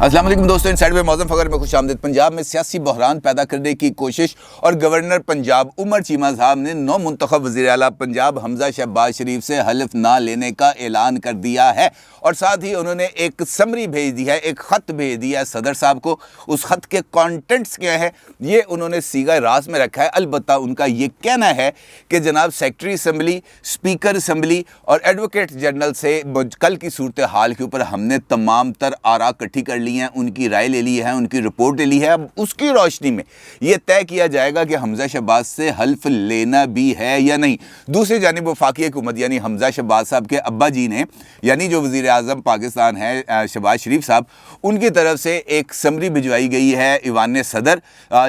अस्सलाम वालेकुम दोस्तों, इनसाइड में मौज़म फ़खर में खुशामदीद। पंजाब में सियासी बहरान पैदा करने की कोशिश और गवर्नर पंजाब उमर चीमा साहब ने नौ मुंतखब वज़ीर आला पंजाब हमजा शहबाज शरीफ से हल्फ ना लेने का ऐलान कर दिया है और साथ ही उन्होंने एक समरी भेज दी है, एक ख़त भेज दिया है सदर साहब को। उस ख़त के कॉन्टेंट्स क्या है ये उन्होंने सीगा राज में रखा है। अलबत्ता उनका ये कहना है कि जनाब सेक्रेटरी असम्बली, स्पीकर असम्बली और एडवोकेट जनरल से कल की सूरत हाल के ऊपर हमने तमाम तर आरा इकट्ठी कर ली हैं, उनकी राय ले ली है, उनकी रिपोर्ट ले ली है। अब उसकी रोशनी में यह तय किया जाएगा कि हमजा शहबाज से हल्फ लेना भी है या नहीं। दूसरी जानिब वफाकी हुकूमत यानी हमजा शहबाज साहब के अब्बा जी ने यानी जो वज़ीर आज़म पाकिस्तान है शहबाज शरीफ साहब, उनकी तरफ से एक समरी भिजवाई गई है ईवान सदर,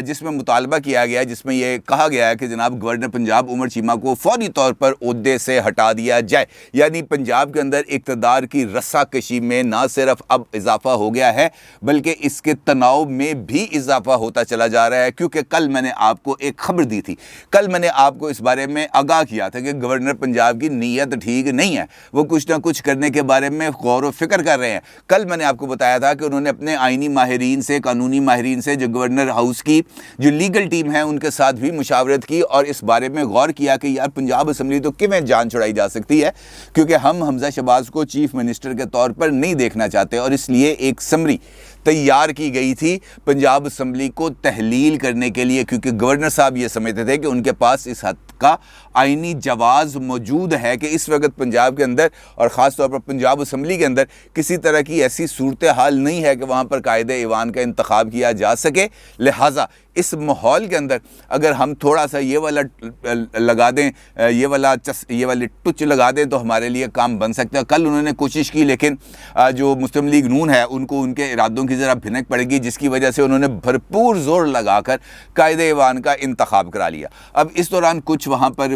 जिसमें मुतालबा किया गया है, जिसमें यह कहा गया है कि जनाब गवर्नर पंजाब उमर चीमा को फौरी तौर पर ओहदे से हटा दिया जाए। यानी पंजाब के अंदर इक़्तिदार की रस्साकशी में ना सिर्फ अब इजाफा हो गया है बल्कि इसके तनाव में भी इजाफा होता चला जा रहा है। क्योंकि कल मैंने आपको एक खबर दी थी, कल मैंने आपको इस बारे में आगाह किया था कि गवर्नर पंजाब की नीयत ठीक नहीं है, वो कुछ ना कुछ करने के बारे में गौर व फिक्र कर रहे हैं। कल मैंने आपको बताया था कि उन्होंने अपने आइनी माहिरीन से, कानूनी माहिरीन से, जो गवर्नर हाउस की जो लीगल टीम है उनके साथ भी मुशावरत की और इस बारे में गौर किया कि यार पंजाब असम्बली तो किवें जान छुड़ाई जा सकती है, क्योंकि हम हमजा शहबाज को चीफ मिनिस्टर के तौर पर नहीं देखना चाहते। और इसलिए एक समरी तैयार की गई थी पंजाब असम्बली को तहलील करने के लिए, क्योंकि गवर्नर साहब ये समझते थे कि उनके पास इस हद का आइनी जवाज़ मौजूद है कि इस वक्त पंजाब के अंदर और ख़ास तौर पर पंजाब असम्बली के अंदर किसी तरह की ऐसी सूरत हाल नहीं है कि वहाँ पर कायदे ईवान का इंतखाब किया जा सके। लिहाजा इस माहौल के अंदर अगर हम थोड़ा सा ये वाला लगा दें, ये वाली टुच लगा दें तो हमारे लिए काम बन सकता है। कल उन्होंने कोशिश की, लेकिन जो मुस्लिम लीग नून है उनको उनके इरादों की ज़रा भिनक पड़ेगी, जिसकी वजह से उन्होंने भरपूर जोर लगाकर कायदे ईवान का इंतखाब करा लिया। अब इस दौरान कुछ वहाँ पर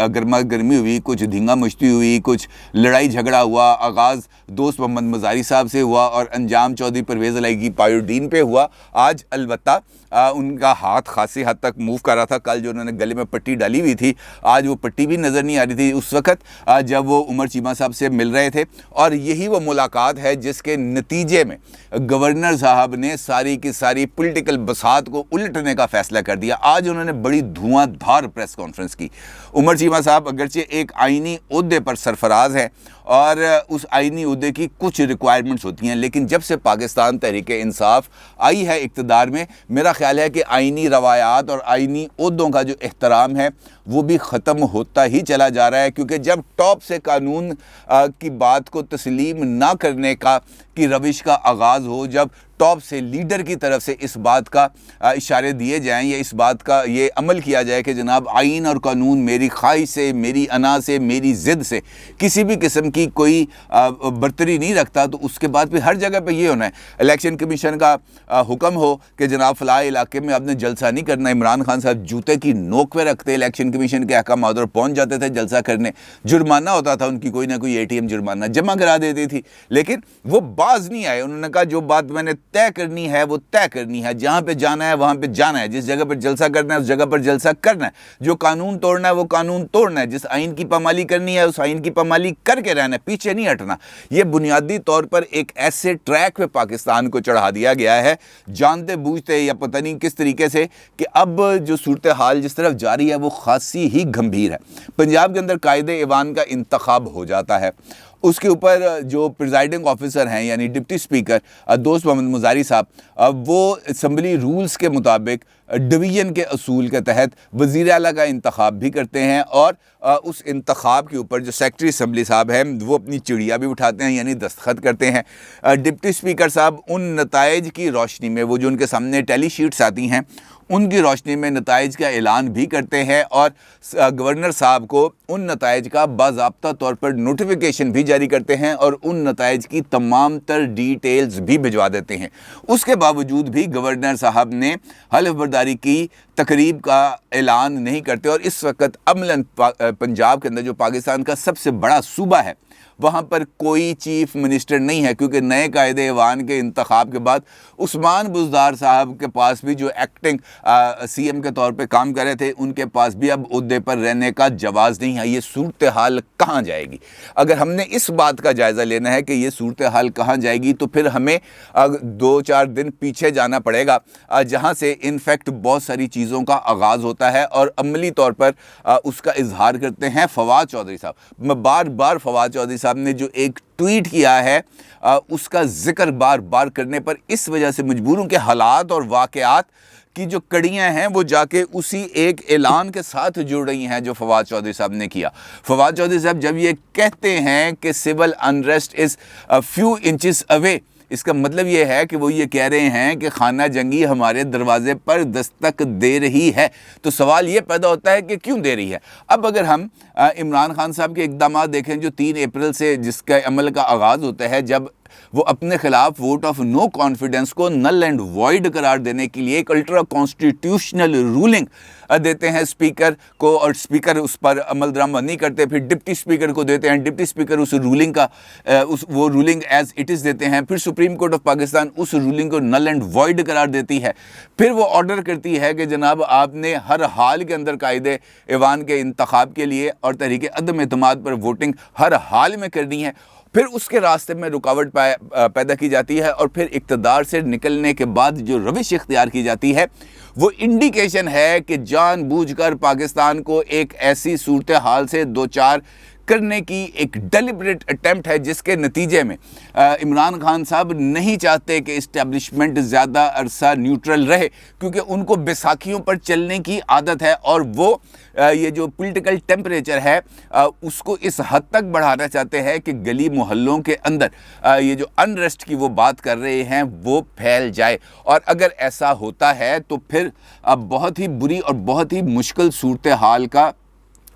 गर्मा गर्मी हुई, कुछ धींगा मस्ती हुई, कुछ लड़ाई झगड़ा हुआ। आगाज़ दोस्त मोहम्मद मज़ारी साहब से हुआ और अंजाम चौधरी परवेज़ अलाइगी पायोडीन पे हुआ। आज अलबत्ता उनका हाथ खासी हद तक मूव कर रहा था। कल जो उन्होंने गले में पट्टी डाली हुई थी, आज वो पट्टी भी नज़र नहीं आ रही थी उस वक़्त जब वो उमर चीमा साहब से मिल रहे थे। और यही वो मुलाकात है जिसके नतीजे में गवर्नर साहब ने सारी की सारी पॉलिटिकल बसात को उलटने का फ़ैसला कर दिया। आज उन्होंने बड़ी धुआंधार प्रेस कॉन्फ्रेंस की। उमर चीमा साहब अगरचे एक आइनी ओहदे पर सरफराज हैं और उस आइनी ओहदे की कुछ रिक्वायरमेंट्स होती हैं, लेकिन जब से पाकिस्तान तहरीक इंसाफ आई है इक़्तिदार में, मेरा ख्याल है कि आइनी रवायात और आइनी ओहदों का जो एहतराम है वो भी ख़त्म होता ही चला जा रहा है। क्योंकि जब टॉप से कानून की बात को तस्लीम ना करने की रविश का आगाज़ हो, जब टॉप से लीडर की तरफ से इस बात का इशारे दिए जाएं या इस बात का ये अमल किया जाए कि जनाब आइन और कानून मेरी ख्वाहिश से, मेरी अना से, मेरी ज़िद से किसी भी किस्म की कोई बरतरी नहीं रखता, तो उसके बाद फिर हर जगह पे ये होना है। इलेक्शन कमीशन का हुक्म हो कि जनाब फ़लाँ इलाके में आपने जलसा नहीं करना, इमरान खान साहब जूते की नोक पे रखते, इलेक्शन कमीशन के अहकाम और पहुँच जाते थे जलसा करने, जुर्माना होता था, उनकी कोई ना कोई ATM जुर्माना जमा करा देती थी, लेकिन वो बाज नहीं आए। उन्होंने कहा जो बात मैंने तय करनी है वो तय करनी है, जहाँ पे जाना है वहाँ पे जाना है, जिस जगह पर जलसा करना है उस जगह पर जलसा करना है, जो कानून तोड़ना है वो कानून तोड़ना है, जिस आइन की पामाली करनी है उस आइन की पामाली करके रहना है, पीछे नहीं हटना। ये बुनियादी तौर पर एक ऐसे ट्रैक पे पाकिस्तान को चढ़ा दिया गया है जानते बूझते या पता नहीं किस तरीके से कि अब जो सूरत हाल जिस तरफ जा रही है वो खासी ही गंभीर है। पंजाब के अंदर कायदे ईवान का इंतखाब हो जाता है, उसके ऊपर जो प्रिजाइडिंग ऑफिसर हैं यानी डिप्टी स्पीकर दोस्त मोहम्मद मज़ारी साहब, वो असम्बली रूल्स के मुताबिक डिवीज़न के असूल के तहत वज़ीर आला का इंतखाब भी करते हैं और उस इंतखाब के ऊपर जो सेक्रेटरी असम्बली साहब हैं वो अपनी चिड़िया भी उठाते हैं यानी दस्तखत करते हैं। डिप्टी स्पीकर साहब उन नताइज की रोशनी में, वो जो उनके सामने टेली शीट्स आती हैं उनकी रोशनी में नताइज का ऐलान भी करते हैं और गवर्नर साहब को उन नताइज का बाज़ाब्ता तौर पर नोटिफिकेशन भी जारी करते हैं और उन नताइज की तमाम तर डिटेल्स भी भिजवा देते हैं। उसके बावजूद भी गवर्नर साहब ने हल्फ बर्दारी हिस्सेदारी की तकरीब का ऐलान नहीं करते। और इस वक्त अमलन पंजाब के अंदर जो पाकिस्तान का सबसे बड़ा सूबा है वहाँ पर कोई चीफ मिनिस्टर नहीं है, क्योंकि नए कायदे ऐवान के इंतखाब के बाद उस्मान बुज़दार साहब के पास भी जो एक्टिंग सीएम के तौर पे काम कर रहे थे उनके पास भी अब ओहदे पर रहने का जवाज़ नहीं है। ये सूरत हाल कहाँ जाएगी? अगर हमने इस बात का जायज़ा लेना है कि ये सूरत हाल कहाँ जाएगी तो फिर हमें 2-4 दिन पीछे जाना पड़ेगा, जहाँ से इनफैक्ट बहुत सारी चीज़ों का आगाज़ होता है और अमली तौर पर उसका इजहार करते हैं फवाद चौधरी साहब। मैं बार बार फवाद चौधरी साहब ने जो एक ट्वीट किया है उसका जिक्र बार बार करने पर इस वजह से मजबूर हूं कि हालात और वाक़यात की जो कड़ियां हैं वो जाके उसी एक ऐलान के साथ जुड़ रही हैं जो फवाद चौधरी साहब ने किया। फवाद चौधरी साहब जब ये कहते हैं कि civil unrest is few inches away, इसका मतलब ये है कि वो ये कह रहे हैं कि खाना जंगी हमारे दरवाजे पर दस्तक दे रही है। तो सवाल ये पैदा होता है कि क्यों दे रही है? अब अगर हम इमरान खान साहब के इक़दाम देखें जो 3 अप्रैल से जिसका अमल का आगाज़ होता है, जब वो अपने खिलाफ वोट ऑफ नो कॉन्फिडेंस को नल एंड वॉइड करार देने के लिए एक अल्ट्रा कॉन्स्टिट्यूशनल रूलिंग देते हैं स्पीकर को, और स्पीकर उस पर अमल दरामद नहीं करते, फिर डिप्टी स्पीकर को देते हैं, डिप्टी स्पीकर उस रूलिंग का वो रूलिंग एज इट इज़ देते हैं, फिर सुप्रीम कोर्ट ऑफ पाकिस्तान उस रूलिंग को नल एंड वॉइड करार देती है, फिर वो ऑर्डर करती है कि जनाब आपने हर हाल के अंदर कायदे ऐवान के इंतखाब के लिए और तहरीक अदम एतमाद पर वोटिंग हर हाल में करनी है। फिर उसके रास्ते में रुकावट पैदा की जाती है और फिर इक़्तिदार से निकलने के बाद जो रविश इख्तियार की जाती है वो इंडिकेशन है कि जानबूझकर पाकिस्तान को एक ऐसी सूरत हाल से दो चार करने की एक डेलिब्रेट अटेम्प्ट है जिसके नतीजे में इमरान खान साहब नहीं चाहते कि इस्टेब्लिशमेंट ज़्यादा अरसा न्यूट्रल रहे, क्योंकि उनको बैसाखियों पर चलने की आदत है और वो ये जो पॉलिटिकल टेम्परेचर है उसको इस हद तक बढ़ाना चाहते हैं कि गली मोहल्लों के अंदर ये जो अनरेस्ट की वो बात कर रहे हैं वो फैल जाए। और अगर ऐसा होता है तो फिर बहुत ही बुरी और बहुत ही मुश्किल सूरत हाल का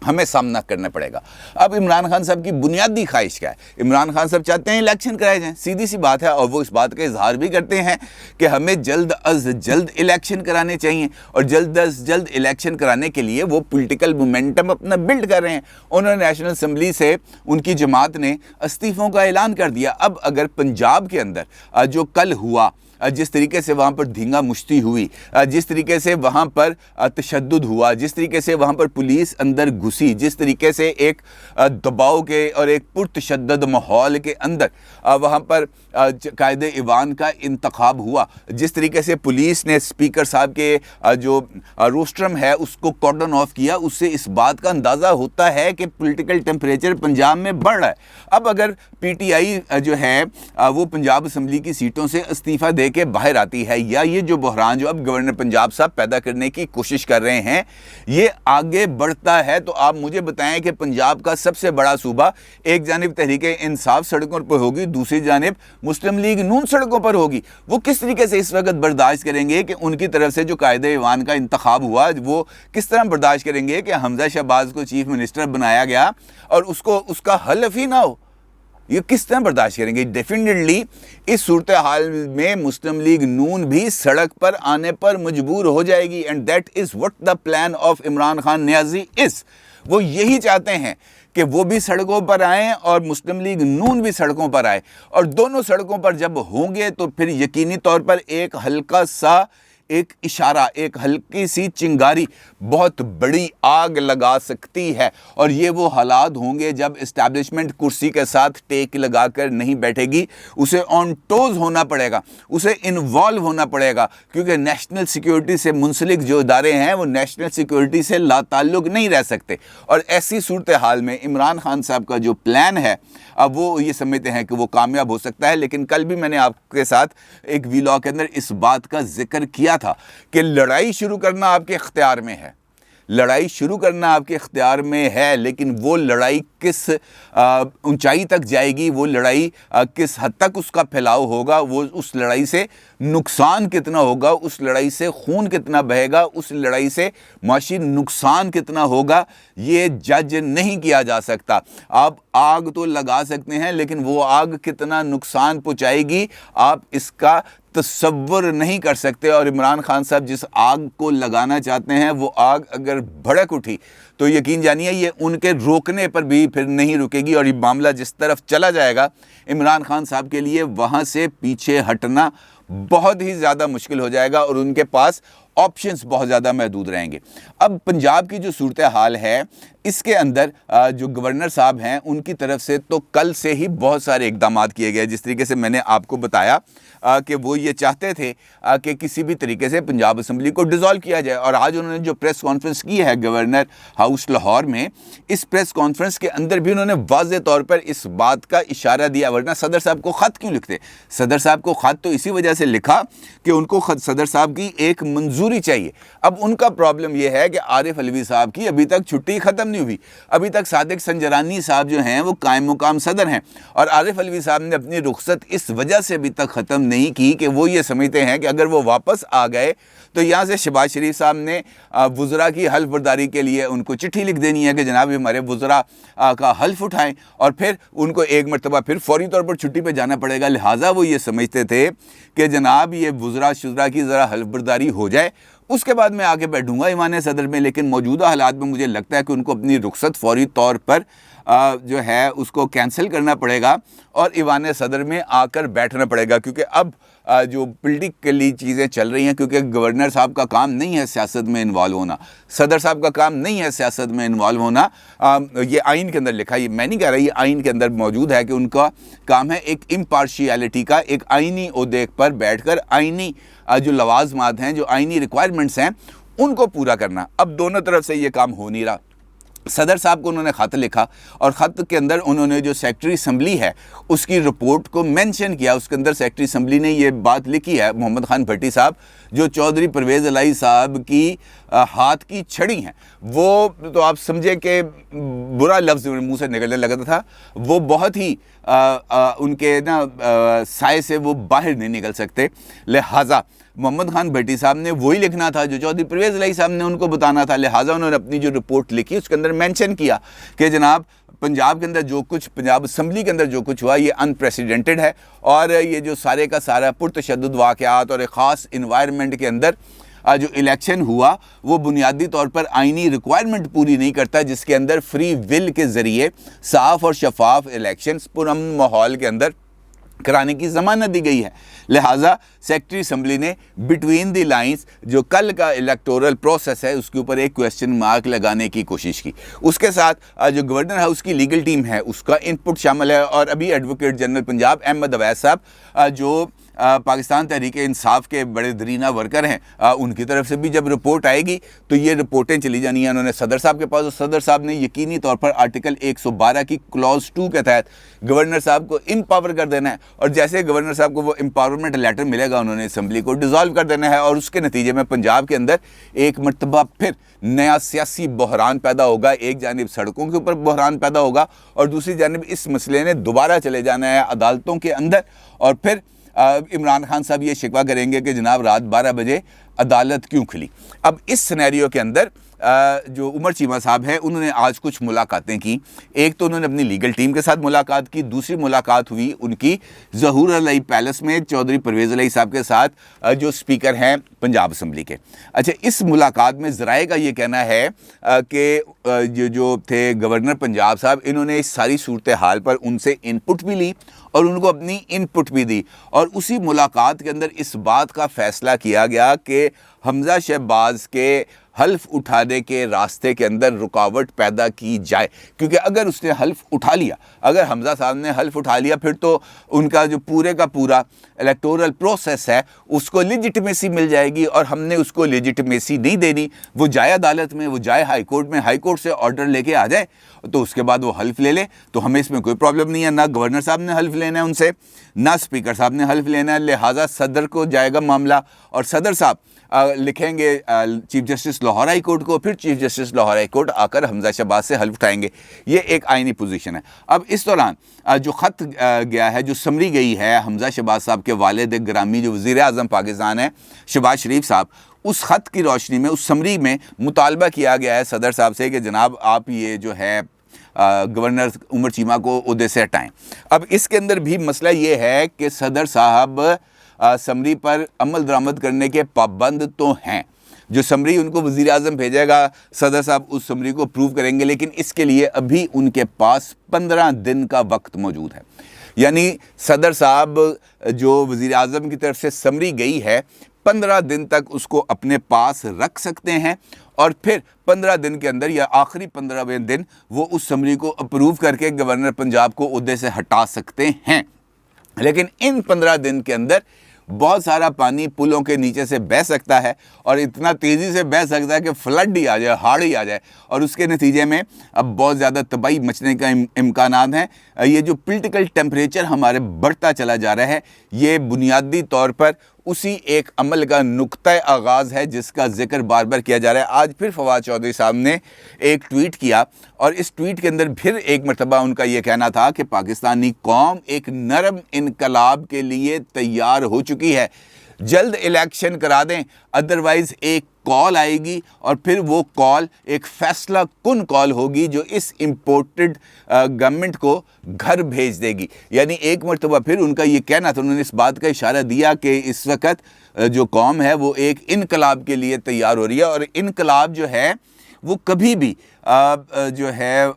हमें सामना करना पड़ेगा। अब इमरान खान साहब की बुनियादी ख्वाहिश क्या है? इमरान खान साहब चाहते हैं इलेक्शन कराए जाएं, सीधी सी बात है, और वो इस बात का इजहार भी करते हैं कि हमें जल्द अज जल्द इलेक्शन कराने चाहिए, और जल्द अज जल्द इलेक्शन कराने के लिए वो पॉलिटिकल मोमेंटम अपना बिल्ड कर रहे हैं। उन्होंने नेशनल असम्बली से उनकी जमात ने इस्तीफ़ों का ऐलान कर दिया। अब अगर पंजाब के अंदर जो कल हुआ, जिस तरीके से वहाँ पर धींगा मुश्ती हुई, जिस तरीके से वहाँ पर तशद्दुद हुआ, जिस तरीके से वहाँ पर पुलिस अंदर घुसी, जिस तरीके से एक दबाव के और एक पुरतशद्दद माहौल के अंदर वहाँ पर कायदे ऐवान का इंतखाब हुआ, जिस तरीके से पुलिस ने स्पीकर साहब के जो रोस्ट्रम है उसको कॉर्डन ऑफ किया, उससे इस बात का अंदाज़ा होता है कि पॉलिटिकल टेम्परेचर पंजाब में बढ़ रहा है। अब अगर पीटीआई जो है वो पंजाब असम्बली की सीटों से इस्तीफ़ा दे के बाहर आती है, या ये जो बहरान जो अब गवर्नर पंजाब साहब पैदा करने की कोशिश कर रहे हैं ये आगे बढ़ता है, तो आप मुझे बताएं कि पंजाब का सबसे बड़ा सूबा एक जानिब तहरीक इंसाफ सड़कों पर होगी, दूसरी जानिब मुस्लिम लीग नून सड़कों पर होगी। वो किस तरीके से इस वक्त बर्दाश्त करेंगे कि उनकी तरफ से जो कायदे ऐवान का इंतखाब हुआ वो किस तरह बर्दाश्त करेंगे कि हमजा शहबाज को चीफ मिनिस्टर बनाया गया और उसको उसका हल्फ ही ना हो? ये किस तरह बर्दाश्त करेंगे? डेफिनेटली इस सूरत हाल में मुस्लिम लीग नून भी सड़क पर आने पर मजबूर हो जाएगी, and that is what the plan of Imran Khan Niazi is. वो यही चाहते हैं कि वो भी सड़कों पर आएँ और मुस्लिम लीग नून भी सड़कों पर आए, और दोनों सड़कों पर जब होंगे तो फिर यकीनी तौर पर एक हल्का सा एक इशारा, एक हल्की सी चिंगारी बहुत बड़ी आग लगा सकती है। और ये वो हालात होंगे जब इस्टेब्लिशमेंट कुर्सी के साथ टेक लगाकर नहीं बैठेगी, उसे ऑन टोज होना पड़ेगा, उसे इन्वॉल्व होना पड़ेगा, क्योंकि नेशनल सिक्योरिटी से मुंसलिक जो इदारे हैं वो नेशनल सिक्योरिटी से लाताल्लुक नहीं रह सकते। और ऐसी सूरत हाल में इमरान खान साहब का जो प्लान है अब वो ये समझते हैं कि वो कामयाब हो सकता है। लेकिन कल भी मैंने आपके साथ एक वीलॉग के अंदर इस बात का जिक्र किया था कि लड़ाई शुरू करना आपके इख्तियार में है, लड़ाई शुरू करना आपके इख्तियार में है, लेकिन वो लड़ाई किस ऊंचाई तक जाएगी, वो लड़ाई किस हद तक उसका फैलाव होगा, वो उस लड़ाई से नुकसान कितना होगा, उस लड़ाई से खून कितना बहेगा, उस लड़ाई से माशी नुकसान कितना होगा, ये जज नहीं किया जा सकता। आप आग तो लगा सकते हैं, लेकिन वो आग कितना नुकसान पहुंचाएगी आप इसका तसव्वुर नहीं कर सकते। और इमरान खान साहब जिस आग को लगाना चाहते हैं वो आग अगर भड़क उठी तो यकीन जानिए ये उनके रोकने पर भी फिर नहीं रुकेगी, और ये मामला जिस तरफ चला जाएगा इमरान खान साहब के लिए वहाँ से पीछे हटना बहुत ही ज़्यादा मुश्किल हो जाएगा और उनके पास ऑप्शंस बहुत ज़्यादा महदूद रहेंगे। अब पंजाब की जो सूरत हाल है इसके अंदर जो गवर्नर साहब हैं उनकी तरफ से तो कल से ही बहुत सारे इकदाम किए गए। जिस तरीके से मैंने आपको बताया कि वो ये चाहते थे कि किसी भी तरीके से पंजाब असम्बली को डिसॉल्व किया जाए, और आज उन्होंने जो प्रेस कॉन्फ्रेंस की है गवर्नर हाउस लाहौर में, इस प्रेस कॉन्फ्रेंस के अंदर भी उन्होंने वाज़ेह तौर पर इस बात का इशारा दिया। वरना सदर साहब को ख़त क्यों लिखते? सदर साहब को ख़त तो इसी वजह से लिखा कि उनको सदर साहब की एक मंजूरी चाहिए। अब उनका प्रॉब्लम यह है कि आरिफ अलवी साहब की अभी तक छुट्टी ख़त्म नहीं हुई, अभी तक सादिक संजरानी साहब जो हैं वो कायम मुकाम सदर हैं, और आरिफ अलवी साहब ने अपनी रुखसत इस वजह से अभी तक ख़त्म नहीं की कि वो ये समझते हैं कि अगर वो वापस आ गए तो यहाँ से शहबाज शरीफ साहब ने वुज़रा की हल्फ बर्दारी के लिए उनको चिट्ठी लिख देनी है कि जनाब हमारे वुज़रा का हल्फ उठाएं, और फिर उनको एक मरतबा फिर फौरी तौर पर छुट्टी पर जाना पड़ेगा। लिहाजा वो ये समझते थे कि जनाब ये वुज़रा शुज़रा की ज़रा हल्फ बर्दारी हो जाए, उसके बाद मैं आगे बैठूंगा ईवान सदर में। लेकिन मौजूदा हालात में मुझे लगता है कि उनको अपनी रुखसत फौरी तौर पर जो है उसको कैंसिल करना पड़ेगा और ईवान सदर में आकर बैठना पड़ेगा, क्योंकि अब जो पॉलिटिकली चीज़ें चल रही हैं, क्योंकि गवर्नर साहब का काम नहीं है सियासत में इन्वॉल्व होना, सदर साहब का काम नहीं है सियासत में इन्वॉल्व होना। ये आइन के अंदर लिखा, ये मैं नहीं कह रहा, ये आइन के अंदर मौजूद है कि उनका काम है एक इम्पार्शियलिटी का, एक आइनी ओहदे पर बैठकर आइनी जो लवाजमात हैं, जो आइनी रिक्वायरमेंट्स हैं उनको पूरा करना। अब दोनों तरफ से ये काम हो नहीं रहा। सदर साहब को उन्होंने ख़त लिखा और ख़त के अंदर उन्होंने जो सेक्रेटरी असम्बली है उसकी रिपोर्ट को मेंशन किया। उसके अंदर सेक्रेटरी असम्बली ने ये बात लिखी है, मोहम्मद खान भट्टी साहब जो चौधरी परवेज़ इलाही साहब की हाथ की छड़ी हैं, वो तो आप समझे कि बुरा लफ्ज़ मुँह से निकलने लगा था, वो बहुत ही उनके ना साए से वो बाहर नहीं निकल सकते। लिहाजा मोहम्मद खान भट्टी साहब ने वही लिखना था जो चौधरी परवेज़ इलाही साहब ने उनको बताना था। लिहाजा उन्होंने अपनी जो रिपोर्ट लिखी उसके अंदर मेंशन किया कि जनाब पंजाब के अंदर जो कुछ, पंजाब असम्बली के अंदर जो कुछ हुआ ये अनप्रेसिडेंटेड है, और ये जो सारे का सारा पुरतशद्दुद वाक़यात और एक ख़ास इन्वायरमेंट के अंदर जो इलेक्शन हुआ वो बुनियादी तौर पर आइनी रिक्वायरमेंट पूरी नहीं करता, जिसके अंदर फ्री विल के ज़रिए साफ़ और शफाफ इलेक्शंस पुरअमन माहौल के अंदर कराने की ज़मानत दी गई है। लिहाजा सेक्रेटरी असम्बली ने बिटवीन द लाइंस जो कल का इलेक्टोरल प्रोसेस है उसके ऊपर एक क्वेश्चन मार्क लगाने की कोशिश की। उसके साथ जो गवर्नर हाउस की लीगल टीम है उसका इनपुट शामिल है, और अभी एडवोकेट जनरल पंजाब अहमद अवैस साहब जो पाकिस्तान तहरीक इंसाफ के बड़े दरीना वर्कर हैं, उनकी तरफ से भी जब रिपोर्ट आएगी तो ये रिपोर्टें चली जानी हैं उन्होंने सदर साहब के पास, और सदर साहब ने यकीनी तौर पर आर्टिकल 112 की क्लॉज 2 के तहत गवर्नर साहब को इम्पावर कर देना है, और जैसे गवर्नर साहब को वो एम्पावरमेंट लेटर मिलेगा उन्होंने असम्बली को डिसॉल्व कर देना है, और उसके नतीजे में पंजाब के अंदर एक मरतबा फिर नया सियासी बहरान पैदा होगा। एक जानिब सड़कों के ऊपर बहरान पैदा होगा और दूसरी जानिब इस मसले ने दोबारा चले जाना है अदालतों के अंदर, और फिर इमरान खान साहब ये शिकवा करेंगे कि जनाब रात 12 बजे अदालत क्यों खुली। अब इस सिनेरियो के अंदर जो उमर चीमा साहब हैं उन्होंने आज कुछ मुलाकातें की। एक तो उन्होंने अपनी लीगल टीम के साथ मुलाकात की, दूसरी मुलाकात हुई उनकी ज़हूर अलई पैलेस में चौधरी परवेज़ इलाही साहब के साथ जो स्पीकर हैं पंजाब असम्बली के। अच्छा, इस मुलाकात में ज़राए का ये कहना है कि जो थे गवर्नर पंजाब साहब, इन्होंने इस सारी सूरत हाल पर उनसे इनपुट भी ली और उनको अपनी इनपुट भी दी, और उसी मुलाकात के अंदर इस बात का फ़ैसला किया गया कि हमज़ा शहबाज के हल्फ उठाने के रास्ते के अंदर रुकावट पैदा की जाए, क्योंकि अगर उसने हल्फ उठा लिया, अगर हमज़ा साहब ने हल्फ उठा लिया, फिर तो उनका जो पूरे का पूरा इलेक्टोरल प्रोसेस है उसको लेजिटिमेसी मिल जाएगी, और हमने उसको लेजिटिमेसी नहीं देनी। वो जाए अदालत में, वो जाए हाई कोर्ट में, हाई कोर्ट से ऑर्डर लेके आ जाए तो उसके बाद वो हल्फ ले ले, तो हमें इसमें कोई प्रॉब्लम नहीं है। ना गवर्नर साहब ने हल्फ लेना है उनसे, ना स्पीकर साहब ने हल्फ लेना है। लिहाजा सदर को जाएगा मामला, और सदर साहब लिखेंगे chief justice Lahore high court को, फिर chief justice Lahore high court आकर हमज़ा शहबाज से हल्फ उठाएंगे। ये एक आइनी पोजीशन है। अब इस दौरान जो ख़त गया है, जो समरी गई है हमज़ा शहबाज साहब के वालिद गिरामी जो वज़ीर आज़म पाकिस्तान है शहबाज शरीफ साहब, उस ख़त की रोशनी में, उस समरी में मुतालबा किया गया है सदर साहब से कि जनाब आप ये जो है गवर्नर उमर चीमा को ओहदे से हटाएं। अब इसके अंदर भी मसला ये है कि सदर साहब समरी पर अमल दरामद करने के पाबंद तो हैं। जो समरी उनको वज़ीर आज़म भेजेगा, सदर साहब उस समरी को अप्रूव करेंगे, लेकिन इसके लिए अभी उनके पास 15 दिन का वक्त मौजूद है। यानी सदर साहब जो वज़ीर आज़म की तरफ से समरी गई है, 15 दिन तक उसको अपने पास रख सकते हैं और फिर 15 दिन के अंदर या आखिरी 15वें दिन वो उस समरी को अप्रूव करके गवर्नर पंजाब को ओहदे से हटा सकते हैं। लेकिन इन 15 दिन के अंदर बहुत सारा पानी पुलों के नीचे से बह सकता है और इतना तेज़ी से बह सकता है कि फ्लड ही आ जाए, हाड़ ही आ जाए, और उसके नतीजे में अब बहुत ज़्यादा तबाही मचने का इम्कानात हैं। ये जो पॉलिटिकल टेम्परेचर हमारे बढ़ता चला जा रहा है, ये बुनियादी तौर पर उसी एक अमल का नुक्ता आगाज़ है जिसका जिक्र बार बार किया जा रहा है। आज फिर फवाद चौधरी साहब ने एक ट्वीट किया और इस ट्वीट के अंदर फिर एक मरतबा उनका ये कहना था कि पाकिस्तानी कौम एक नरम इनकलाब के लिए तैयार हो चुकी है, जल्द इलेक्शन करा दें, अदरवाइज़ एक कॉल आएगी और फिर वो कॉल एक फैसला कुन कॉल होगी जो इस इम्पोर्टेड गवर्नमेंट को घर भेज देगी। यानी एक मरतबा फिर उनका ये कहना था, उन्होंने इस बात का इशारा दिया कि इस वक्त जो कौम है वो एक इनकलाब के लिए तैयार हो रही है और इनकलाब जो है वो कभी भी जो है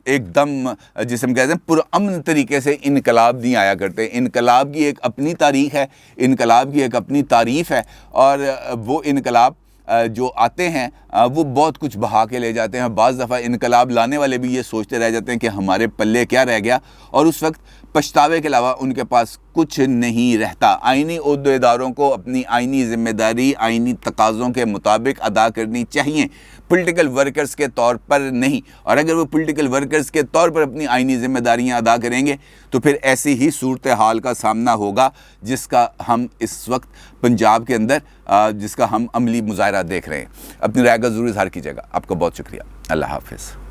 एकदम जिसे हम कहते हैं पुरअमन तरीके से इनकलाब नहीं आया करते। इनकलाब की एक अपनी तारीख़ है, इनकलाब की एक अपनी तारीफ़ है और वो इनकलाब जो आते हैं वो बहुत कुछ बहा के ले जाते हैं। बाज़ दफ़ा इनकलाब लाने वाले भी ये सोचते रह जाते हैं कि हमारे पल्ले क्या रह गया, और उस वक्त पछतावे के अलावा उनके पास कुछ नहीं रहता। आइनी ओहदेदारों को अपनी आइनी ज़िम्मेदारी आइनी तकाज़ों के मुताबिक अदा करनी चाहिए, पॉलिटिकल वर्कर्स के तौर पर नहीं। और अगर वो पॉलिटिकल वर्कर्स के तौर पर अपनी आइनी ज़िम्मेदारियाँ अदा करेंगे तो फिर ऐसी ही सूरत हाल का सामना होगा जिसका हम इस वक्त पंजाब के अंदर जिसका हम अमली मुज़ाहरा देख रहे हैं। अपनी राय का ज़रूर इज़हार कीजिएगा। आपका बहुत शुक्रिया। अल्लाह हाफ़िज़।